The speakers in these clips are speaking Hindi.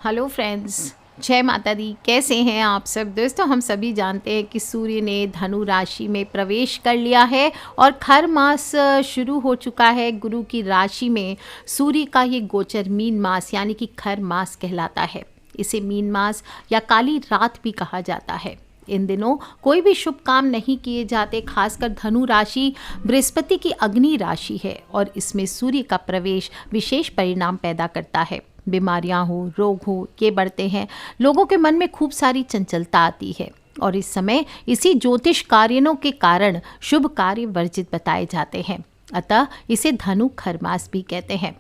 हेलो फ्रेंड्स, जय माता दी। कैसे हैं आप सब? दोस्तों, हम सभी जानते हैं कि सूर्य ने धनु राशि में प्रवेश कर लिया है और खर मास शुरू हो चुका है। गुरु की राशि में सूर्य का ये गोचर मीन मास यानी कि खर मास कहलाता है। इसे मीन मास या काली रात भी कहा जाता है। इन दिनों कोई भी शुभ काम नहीं किए जाते। खासकर धनु राशि बृहस्पति की अग्नि राशि है और इसमें सूर्य का प्रवेश विशेष परिणाम पैदा करता है। बीमारियां हो, रोग हो, ये बढ़ते हैं। लोगों के मन में खूब सारी चंचलता आती है और इस समय इसी ज्योतिष कार्यों के कारण शुभ कार्य वर्जित बताए जाते हैं। अतः इसे धनु खरमास भी कहते हैं।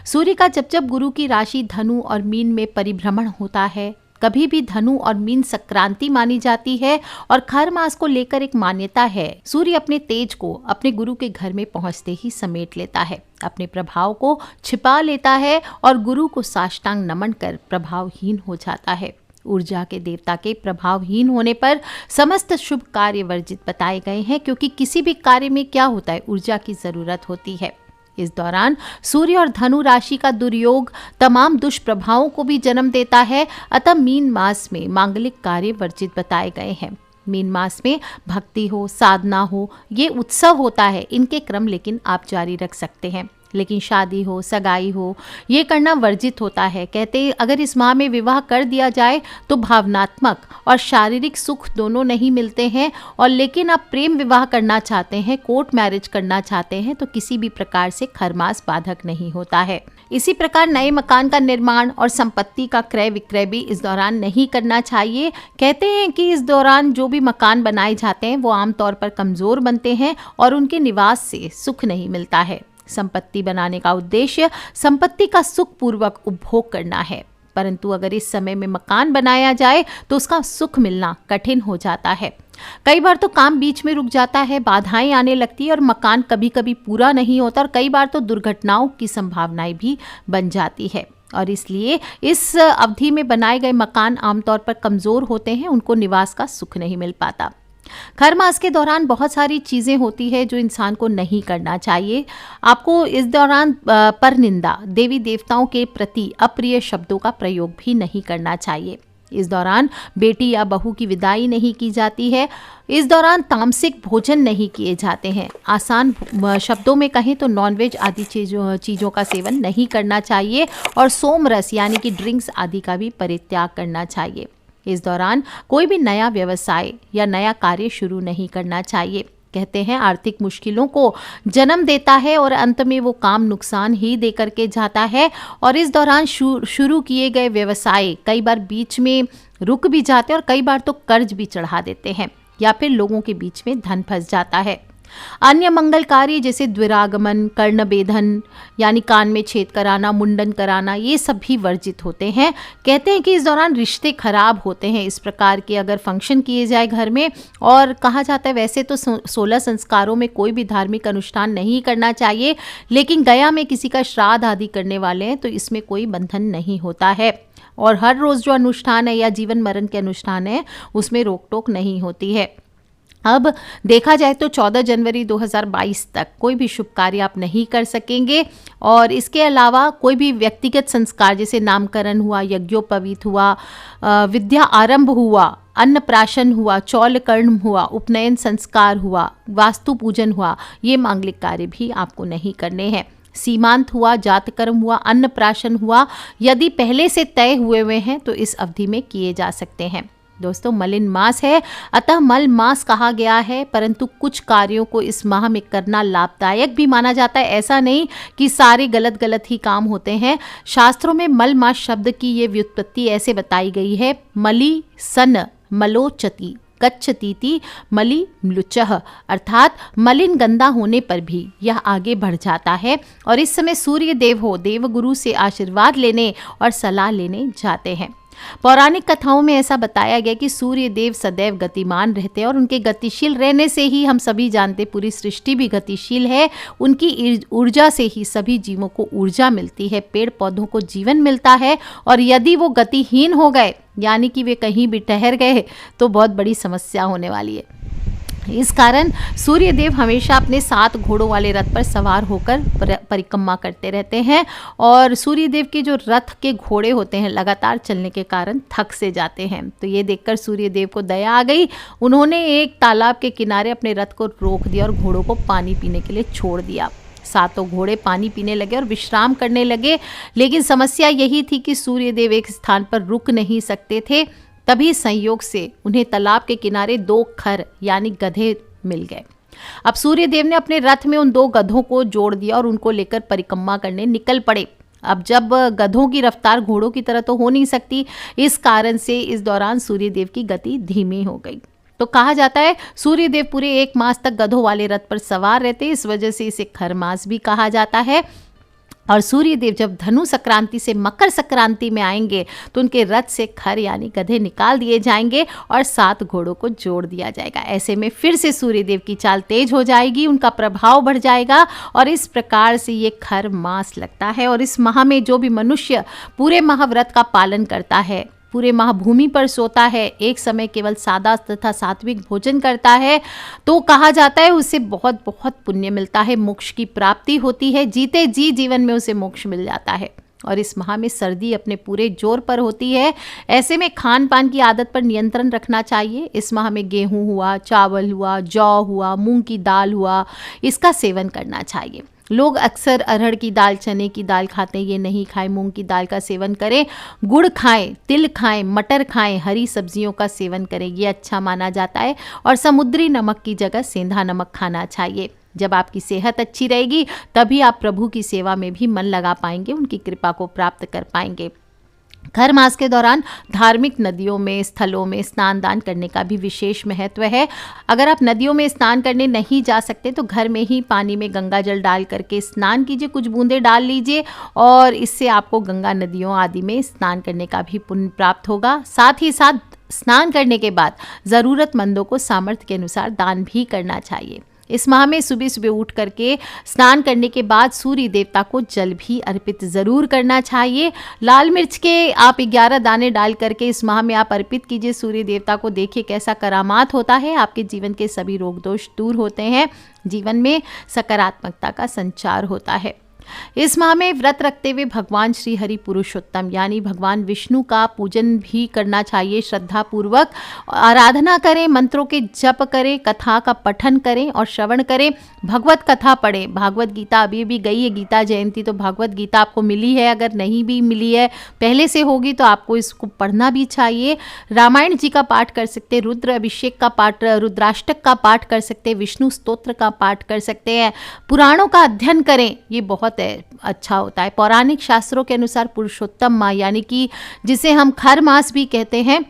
सूर्य का जब जब गुरु की राशि धनु और मीन में परिभ्रमण होता है, कभी भी धनु और मीन संक्रांति मानी जाती है और खर मास को लेकर एक मान्यता है। सूर्य अपने तेज को अपने गुरु के घर में पहुंचते ही समेट लेता है, अपने प्रभाव को छिपा लेता है और गुरु को साष्टांग नमन कर प्रभावहीन हो जाता है। ऊर्जा के देवता के प्रभावहीन होने पर समस्त शुभ कार्य वर्जित बताए गए हैं, क्योंकि किसी भी कार्य में क्या होता है, ऊर्जा की जरूरत होती है। इस दौरान सूर्य और धनु राशि का दुर्योग तमाम दुष्प्रभावों को भी जन्म देता है। अतः मीन मास में मांगलिक कार्य वर्जित बताए गए हैं। मीन मास में भक्ति हो, साधना हो, ये उत्सव होता है, इनके क्रम लेकिन आप जारी रख सकते हैं। लेकिन शादी हो, सगाई हो, ये करना वर्जित होता है। कहते हैं अगर इस माह में विवाह कर दिया जाए तो भावनात्मक और शारीरिक सुख दोनों नहीं मिलते हैं। और लेकिन आप प्रेम विवाह करना चाहते हैं, कोर्ट मैरिज करना चाहते हैं, तो किसी भी प्रकार से खरमास बाधक नहीं होता है। इसी प्रकार नए मकान का निर्माण और संपत्ति का क्रय विक्रय भी इस दौरान नहीं करना चाहिए। कहते हैं कि इस दौरान जो भी मकान बनाए जाते हैं वो आमतौर पर कमजोर बनते हैं और उनके निवास से सुख नहीं मिलता है। संपत्ति बनाने का उद्देश्य संपत्ति का सुखपूर्वक उपभोग करना है, परंतु अगर इस समय में मकान बनाया जाए तो उसका सुख मिलना कठिन हो जाता है। कई बार तो काम बीच में रुक जाता है, बाधाएं आने लगती है और मकान कभी कभी पूरा नहीं होता और कई बार तो दुर्घटनाओं की संभावनाएं भी बन जाती है। और इसलिए इस अवधि में बनाए गए मकान आमतौर पर कमजोर होते हैं, उनको निवास का सुख नहीं मिल पाता। खर मास के दौरान बहुत सारी चीज़ें होती है जो इंसान को नहीं करना चाहिए। आपको इस दौरान परनिंदा, देवी देवताओं के प्रति अप्रिय शब्दों का प्रयोग भी नहीं करना चाहिए। इस दौरान बेटी या बहू की विदाई नहीं की जाती है। इस दौरान तामसिक भोजन नहीं किए जाते हैं। आसान शब्दों में कहें तो नॉनवेज आदि चीज़ों का सेवन नहीं करना चाहिए और सोमरस यानी कि ड्रिंक्स आदि का भी परित्याग करना चाहिए। इस दौरान कोई भी नया व्यवसाय या नया कार्य शुरू नहीं करना चाहिए। कहते हैं आर्थिक मुश्किलों को जन्म देता है और अंत में वो काम नुकसान ही दे करके जाता है। और इस दौरान शुरू किए गए व्यवसाय कई बार बीच में रुक भी जाते हैं और कई बार तो कर्ज भी चढ़ा देते हैं या फिर लोगों के बीच में धन फंस जाता है। अन्य मंगल कार्य जैसे द्विरागमन, कर्णबेधन यानी कान में छेद कराना, मुंडन कराना, ये सब भी वर्जित होते हैं। कहते हैं कि इस दौरान रिश्ते खराब होते हैं। इस प्रकार के अगर फंक्शन किए जाए घर में, और कहा जाता है वैसे तो 16 संस्कारों में कोई भी धार्मिक अनुष्ठान नहीं करना चाहिए, लेकिन गया में किसी का श्राद्ध आदि करने वाले हैं तो इसमें कोई बंधन नहीं होता है। और हर रोज जो अनुष्ठान है या जीवन मरण के अनुष्ठान है उसमें रोक टोक नहीं होती है। अब देखा जाए तो 14 जनवरी 2022 तक कोई भी शुभ कार्य आप नहीं कर सकेंगे। और इसके अलावा कोई भी व्यक्तिगत संस्कार जैसे नामकरण हुआ, यज्ञोपवीत हुआ, विद्या आरंभ हुआ, अन्नप्राशन हुआ, चौलकर्म हुआ, उपनयन संस्कार हुआ, वास्तु पूजन हुआ, ये मांगलिक कार्य भी आपको नहीं करने हैं। सीमांत हुआ, जातकर्म हुआ, अन्नप्राशन हुआ, यदि पहले से तय हुए हैं तो इस अवधि में किए जा सकते हैं। दोस्तों, मलिन मास है, अतः मल मास कहा गया है, परंतु कुछ कार्यों को इस माह में करना लाभदायक भी माना जाता है। ऐसा नहीं कि सारे गलत ही काम होते हैं। शास्त्रों में मल मास शब्द की ये व्युत्पत्ति ऐसे बताई गई है, मली सन मलोचति गच्छतीति मलि म्लुचः, अर्थात मलिन गंदा होने पर भी यह आगे बढ़ जाता है। और इस समय सूर्य देव हो देवगुरु से आशीर्वाद लेने और सलाह लेने जाते हैं। पौराणिक कथाओं में ऐसा बताया गया कि सूर्य देव सदैव गतिमान रहते हैं और उनके गतिशील रहने से ही हम सभी जानते पूरी सृष्टि भी गतिशील है। उनकी ऊर्जा से ही सभी जीवों को ऊर्जा मिलती है, पेड़ पौधों को जीवन मिलता है। और यदि वो गतिहीन हो गए यानी कि वे कहीं भी ठहर गए तो बहुत बड़ी समस्या होने वाली है। इस कारण सूर्य देव हमेशा अपने 7 घोड़ों वाले रथ पर सवार होकर परिक्रमा करते रहते हैं और सूर्य देव के जो रथ के घोड़े होते हैं लगातार चलने के कारण थक से जाते हैं। तो ये देखकर सूर्य देव को दया आ गई। उन्होंने एक तालाब के किनारे अपने रथ को रोक दिया और घोड़ों को पानी पीने के लिए छोड़ दिया। 7 घोड़े पानी पीने लगे और विश्राम करने लगे, लेकिन समस्या यही थी कि सूर्य देव एक स्थान पर रुक नहीं सकते थे। तभी संयोग से उन्हें तालाब के किनारे 2 खर यानी गधे मिल गए। अब सूर्य देव ने अपने रथ में उन 2 गधों को जोड़ दिया और उनको लेकर परिक्रमा करने निकल पड़े। अब जब गधों की रफ्तार घोड़ों की तरह तो हो नहीं सकती, इस कारण से इस दौरान सूर्य देव की गति धीमी हो गई। तो कहा जाता है सूर्य देव पूरे 1 मास तक गधों वाले रथ पर सवार रहते, इस वजह से इसे खर मास भी कहा जाता है। और सूर्य देव जब धनु संक्रांति से मकर संक्रांति में आएंगे तो उनके रथ से खर यानी गधे निकाल दिए जाएंगे और 7 घोड़ों को जोड़ दिया जाएगा। ऐसे में फिर से सूर्य देव की चाल तेज हो जाएगी, उनका प्रभाव बढ़ जाएगा और इस प्रकार से ये खर मास लगता है। और इस माह में जो भी मनुष्य पूरे माह व्रत का पालन करता है, पूरे माह भूमि पर सोता है, एक समय केवल सादा तथा सात्विक भोजन करता है, तो कहा जाता है उसे बहुत बहुत पुण्य मिलता है, मोक्ष की प्राप्ति होती है, जीते जी जीवन में उसे मोक्ष मिल जाता है। और इस माह में सर्दी अपने पूरे जोर पर होती है। ऐसे में खान पान की आदत पर नियंत्रण रखना चाहिए। इस माह में गेहूं हुआ, चावल हुआ, जौ हुआ, मूंग की दाल हुआ, इसका सेवन करना चाहिए। लोग अक्सर अरहर की दाल, चने की दाल खाते हैं, ये नहीं खाएं। मूंग की दाल का सेवन करें, गुड़ खाएं, तिल खाएं, मटर खाएं, हरी सब्जियों का सेवन करें, ये अच्छा माना जाता है। और समुद्री नमक की जगह सेंधा नमक खाना चाहिए। जब आपकी सेहत अच्छी रहेगी तभी आप प्रभु की सेवा में भी मन लगा पाएंगे, उनकी कृपा को प्राप्त कर पाएंगे। खर मास के दौरान धार्मिक नदियों में, स्थलों में स्नान दान करने का भी विशेष महत्व है। अगर आप नदियों में स्नान करने नहीं जा सकते तो घर में ही पानी में गंगा जल डाल करके स्नान कीजिए, कुछ बूंदे डाल लीजिए और इससे आपको गंगा नदियों आदि में स्नान करने का भी पुण्य प्राप्त होगा। साथ ही साथ स्नान करने के बाद ज़रूरतमंदों को सामर्थ्य के अनुसार दान भी करना चाहिए। इस माह में सुबह सुबह उठ करके स्नान करने के बाद सूर्य देवता को जल भी अर्पित ज़रूर करना चाहिए। लाल मिर्च के आप 11 दाने डाल करके इस माह में आप अर्पित कीजिए सूर्य देवता को। देखिए कैसा करामात होता है, आपके जीवन के सभी रोग दोष दूर होते हैं, जीवन में सकारात्मकता का संचार होता है। इस माह में व्रत रखते हुए भगवान श्री हरि पुरुषोत्तम यानी भगवान विष्णु का पूजन भी करना चाहिए। श्रद्धा पूर्वक आराधना करें, मंत्रों के जप करें, कथा का पठन करें और श्रवण करें, भगवत कथा पढ़ें। भागवत गीता अभी भी गई है गीता जयंती, तो भागवत गीता आपको मिली है, अगर नहीं भी मिली है पहले से होगी तो आपको इसको पढ़ना भी चाहिए। रामायण जी का पाठ कर सकते, रुद्र अभिषेक का पाठ, रुद्राष्टक का पाठ कर सकते, विष्णु स्तोत्र का पाठ कर सकते हैं। पुराणों का अध्ययन करें, ये बहुत अच्छा होता है। पौराणिक शास्त्रों के अनुसार पुरुषोत्तम माह यानी कि जिसे हम खर मास भी कहते हैं,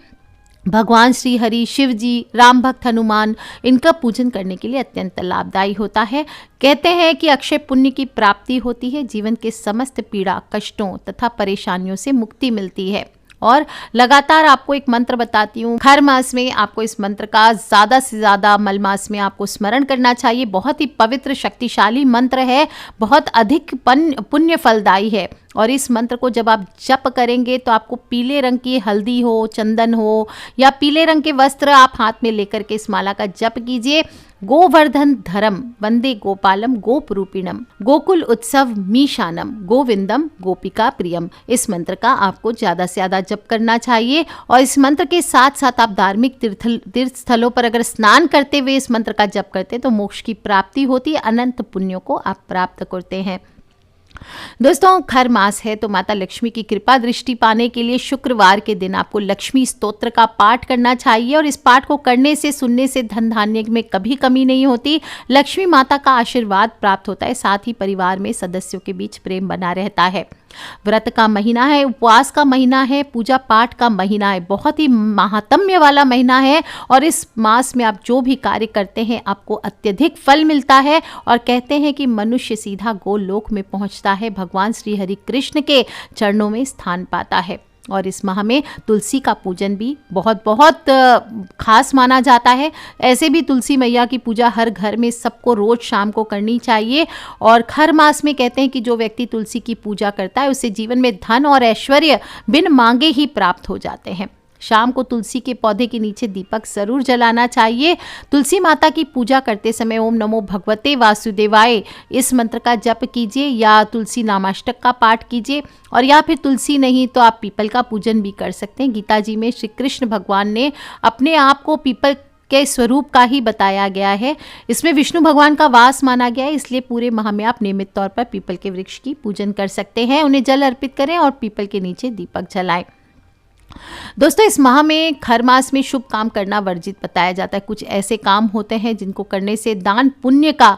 भगवान श्री हरि, शिव जी, राम भक्त हनुमान, इनका पूजन करने के लिए अत्यंत लाभदायी होता है। कहते हैं कि अक्षय पुण्य की प्राप्ति होती है, जीवन के समस्त पीड़ा, कष्टों तथा परेशानियों से मुक्ति मिलती है। और लगातार आपको एक मंत्र बताती हूँ, खर मास में आपको इस मंत्र का ज़्यादा से ज़्यादा मल मास में आपको स्मरण करना चाहिए। बहुत ही पवित्र शक्तिशाली मंत्र है, बहुत अधिक पुण्य फलदायी है। और इस मंत्र को जब आप जप करेंगे तो आपको पीले रंग की हल्दी हो, चंदन हो या पीले रंग के वस्त्र आप हाथ में लेकर के इस माला का जप कीजिए। गोवर्धन धरम वंदे गोपालम गोपरूपिणम गोकुल उत्सव मीशानम गोविंदम गोपिका प्रियम। इस मंत्र का आपको ज़्यादा से ज़्यादा जप करना चाहिए। और इस मंत्र के साथ साथ आप धार्मिक तीर्थ स्थलों पर अगर स्नान करते हुए इस मंत्र का जप करते हैं तो मोक्ष की प्राप्ति होती है, अनंत पुण्यों को आप प्राप्त करते हैं। दोस्तों, खर मास है तो माता लक्ष्मी की कृपा दृष्टि पाने के लिए शुक्रवार के दिन आपको लक्ष्मी स्तोत्र का पाठ करना चाहिए। और इस पाठ को करने से, सुनने से धन धान्य में कभी कमी नहीं होती, लक्ष्मी माता का आशीर्वाद प्राप्त होता है, साथ ही परिवार में सदस्यों के बीच प्रेम बना रहता है। व्रत का महीना है, उपवास का महीना है, पूजा पाठ का महीना है, बहुत ही महात्म्य वाला महीना है। और इस मास में आप जो भी कार्य करते हैं आपको अत्यधिक फल मिलता है। और कहते हैं कि मनुष्य सीधा गोलोक में पहुंचता है, भगवान श्री हरि कृष्ण के चरणों में स्थान पाता है। और इस माह में तुलसी का पूजन भी बहुत बहुत खास माना जाता है। ऐसे भी तुलसी मैया की पूजा हर घर में सबको रोज शाम को करनी चाहिए। और खर मास में कहते हैं कि जो व्यक्ति तुलसी की पूजा करता है उसे जीवन में धन और ऐश्वर्य बिन मांगे ही प्राप्त हो जाते हैं। शाम को तुलसी के पौधे के नीचे दीपक जरूर जलाना चाहिए। तुलसी माता की पूजा करते समय ओम नमो भगवते वासुदेवाय इस मंत्र का जप कीजिए या तुलसी नामाष्टक का पाठ कीजिए, और या फिर तुलसी नहीं तो आप पीपल का पूजन भी कर सकते हैं। गीता जी में श्री कृष्ण भगवान ने अपने आप को पीपल के स्वरूप का ही बताया गया है। इसमें विष्णु भगवान का वास माना गया है, इसलिए पूरे माह में आप नियमित तौर पर पीपल के वृक्ष की पूजन कर सकते हैं, उन्हें जल अर्पित करें और पीपल के नीचे दीपक जलाएं। दोस्तों, इस माह में खर मास में शुभ काम करना वर्जित बताया जाता है। कुछ ऐसे काम होते हैं जिनको करने से दान पुण्य का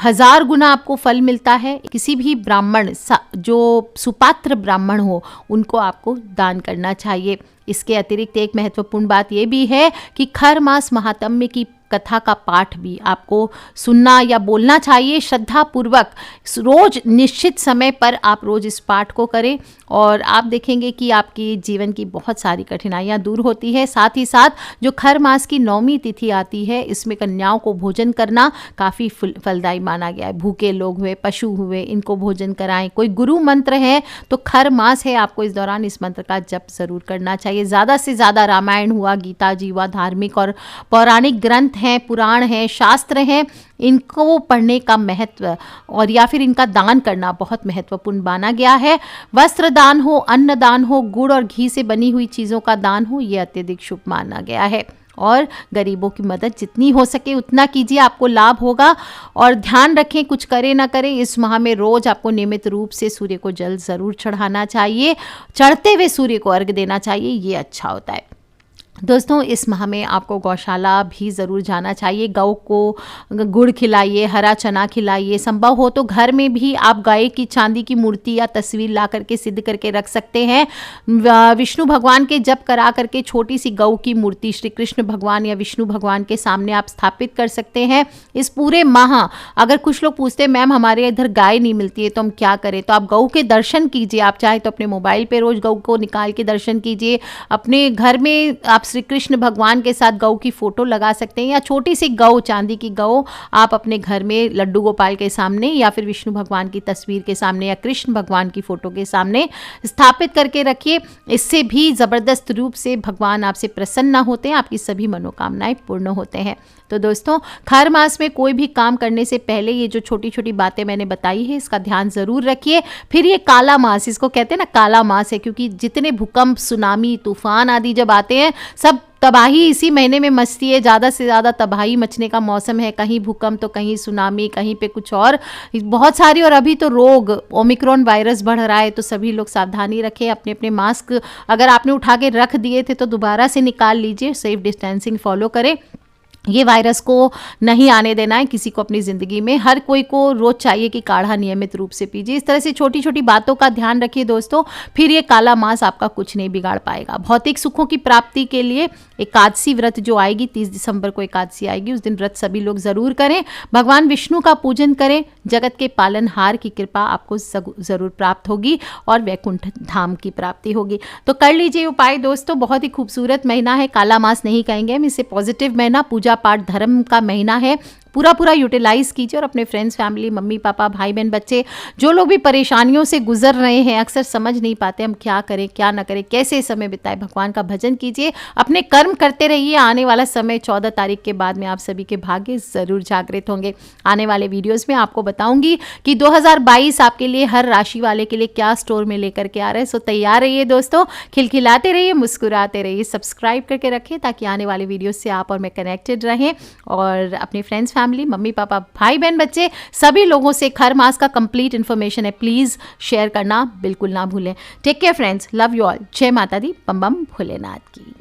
1000 गुना आपको फल मिलता है। किसी भी ब्राह्मण जो सुपात्र ब्राह्मण हो उनको आपको दान करना चाहिए। इसके अतिरिक्त एक महत्वपूर्ण बात यह भी है कि खर मास महात्म्य की कथा का पाठ भी आपको सुनना या बोलना चाहिए श्रद्धा पूर्वक। रोज निश्चित समय पर आप रोज इस पाठ को करें और आप देखेंगे कि आपकी जीवन की बहुत सारी कठिनाइयां दूर होती है। साथ ही साथ जो खर मास की 9वीं तिथि आती है, इसमें कन्याओं को भोजन करना काफ़ी फलदायी माना गया है। भूखे लोग हुए, पशु हुए, इनको भोजन कराएं। कोई गुरु मंत्र है तो खर मास है, आपको इस दौरान इस मंत्र का जप जरूर करना चाहिए। ज़्यादा से ज़्यादा रामायण हुआ, गीता जी हुआ, धार्मिक और पौराणिक ग्रंथ हैं, पुराण हैं, शास्त्र हैं, इनको पढ़ने का महत्व और या फिर इनका दान करना बहुत महत्वपूर्ण माना गया है। वस्त्र दान हो, अन्न दान हो, गुड़ और घी से बनी हुई चीज़ों का दान हो, ये अत्यधिक शुभ माना गया है। और गरीबों की मदद जितनी हो सके उतना कीजिए, आपको लाभ होगा। और ध्यान रखें, कुछ करें ना करें, इस माह में रोज आपको नियमित रूप से सूर्य को जल जरूर चढ़ाना चाहिए। चढ़ते हुए सूर्य को अर्घ देना चाहिए, ये अच्छा होता है। दोस्तों, इस माह में आपको गौशाला भी ज़रूर जाना चाहिए। गौ को गुड़ खिलाइए, हरा चना खिलाइए। संभव हो तो घर में भी आप गाय की चांदी की मूर्ति या तस्वीर ला करके सिद्ध करके रख सकते हैं। विष्णु भगवान के जप करा करके छोटी सी गौ की मूर्ति श्री कृष्ण भगवान या विष्णु भगवान के सामने आप स्थापित कर सकते हैं। इस पूरे माह अगर कुछ लोग पूछते हैं मैम हमारे इधर गाय नहीं मिलती है तो हम क्या करें, तो आप गौ के दर्शन कीजिए। आप चाहे तो अपने मोबाइल पर रोज़ गौ को निकाल के दर्शन कीजिए। अपने घर में आप श्री कृष्ण भगवान के साथ गौ की फोटो लगा सकते हैं, या छोटी सी गौ, चांदी की गौ आप अपने घर में लड्डू गोपाल के सामने या फिर विष्णु भगवान की तस्वीर के सामने या कृष्ण भगवान की फोटो के सामने स्थापित करके रखिए। इससे भी ज़बरदस्त रूप से भगवान आपसे प्रसन्न होते हैं, आपकी सभी मनोकामनाएं पूर्ण होते हैं। तो दोस्तों, खर मास में कोई भी काम करने से पहले ये जो छोटी छोटी बातें मैंने बताई है इसका ध्यान ज़रूर रखिए। फिर ये काला मास, इसको कहते हैं ना काला मास है, क्योंकि जितने भूकंप, सुनामी, तूफान आदि जब आते हैं सब तबाही इसी महीने में मचती है। ज़्यादा से ज़्यादा तबाही मचने का मौसम है। कहीं भूकंप तो कहीं सुनामी, कहीं पे कुछ और बहुत सारी। और अभी तो रोग ओमिक्रॉन वायरस बढ़ रहा है, तो सभी लोग सावधानी रखें। अपने अपने मास्क अगर आपने उठा के रख दिए थे तो दोबारा से निकाल लीजिए। सेफ डिस्टेंसिंग फॉलो करें। ये वायरस को नहीं आने देना है किसी को अपनी ज़िंदगी में। हर कोई को रोज़ चाहिए कि काढ़ा नियमित रूप से पीजिए। इस तरह से छोटी छोटी बातों का ध्यान रखिए दोस्तों, फिर ये काला मास आपका कुछ नहीं बिगाड़ पाएगा। भौतिक सुखों की प्राप्ति के लिए एकादशी व्रत जो आएगी, 30 दिसंबर को एकादशी आएगी, उस दिन व्रत सभी लोग ज़रूर करें। भगवान विष्णु का पूजन करें। जगत के पालनहार की कृपा आपको ज़रूर प्राप्त होगी और वैकुंठ धाम की प्राप्ति होगी। तो कर लीजिए उपाय दोस्तों। बहुत ही खूबसूरत महीना है, काला मास नहीं कहेंगे हम इसे, पॉजिटिव महीना, पूजा पाठ धर्म का महीना है। पूरा यूटिलाइज कीजिए और अपने फ्रेंड्स, फैमिली, मम्मी पापा, भाई बहन, बच्चे जो लोग भी परेशानियों से गुजर रहे हैं, अक्सर समझ नहीं पाते हम क्या करें क्या ना करें, कैसे समय बिताएं, भगवान का भजन कीजिए, अपने कर्म करते रहिए। आने वाला समय 14 तारीख के बाद में आप सभी के भाग्य ज़रूर जागृत होंगे। आने वाले वीडियोज़ में आपको बताऊंगी कि 2022 आपके लिए, हर राशि वाले के लिए क्या स्टोर में लेकर के आ रहे हैं। सो तैयार रहिए दोस्तों, खिलखिलाते रहिए, मुस्कुराते रहिए, सब्सक्राइब करके रखें ताकि आने वाले वीडियो से आप और मैं कनेक्टेड रहें और अपने फ्रेंड्स, फैमिली, मम्मी पापा, भाई बहन, बच्चे सभी लोगों से खर मास का कंप्लीट इन्फॉर्मेशन है, प्लीज़ शेयर करना बिल्कुल ना भूलें। Take care friends, love you all. जय माता दी, बम बम भोलेनाथ की।